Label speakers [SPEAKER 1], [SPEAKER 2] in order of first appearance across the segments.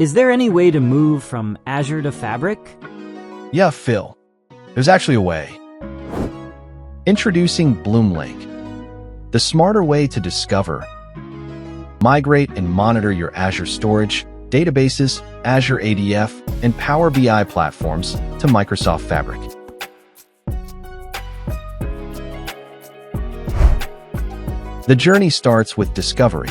[SPEAKER 1] Is there any way to move from Azure to Fabric?
[SPEAKER 2] Yeah, Phil. There's actually a way. Introducing BloomLink, the smarter way to discover, migrate, and monitor your Azure storage, databases, Azure ADF, and Power BI platforms to Microsoft Fabric. The journey starts with discovery.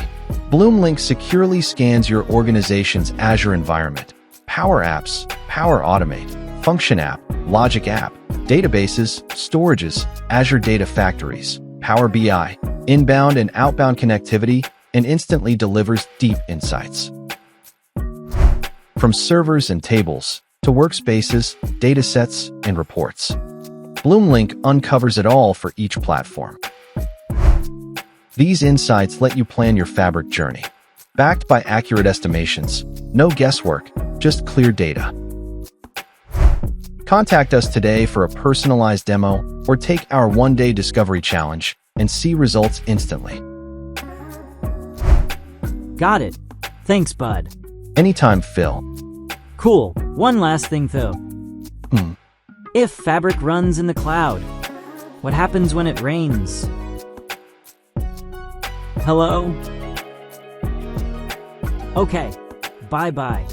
[SPEAKER 2] BloomLink securely scans your organization's Azure environment, Power Apps, Power Automate, Function App, Logic App, databases, storages, Azure Data Factories, Power BI, inbound and outbound connectivity, and instantly delivers deep insights. From servers and tables to workspaces, datasets, and reports, BloomLink uncovers it all for each platform. These insights let you plan your Fabric journey, backed by accurate estimations, no guesswork, just clear data. Contact us today for a personalized demo or take our one-day discovery challenge and see results instantly.
[SPEAKER 1] Got it. Thanks, bud.
[SPEAKER 2] Anytime, Phil.
[SPEAKER 1] Cool. One last thing, though. If Fabric runs in the cloud, what happens when it rains? Hello? Okay. Bye-bye.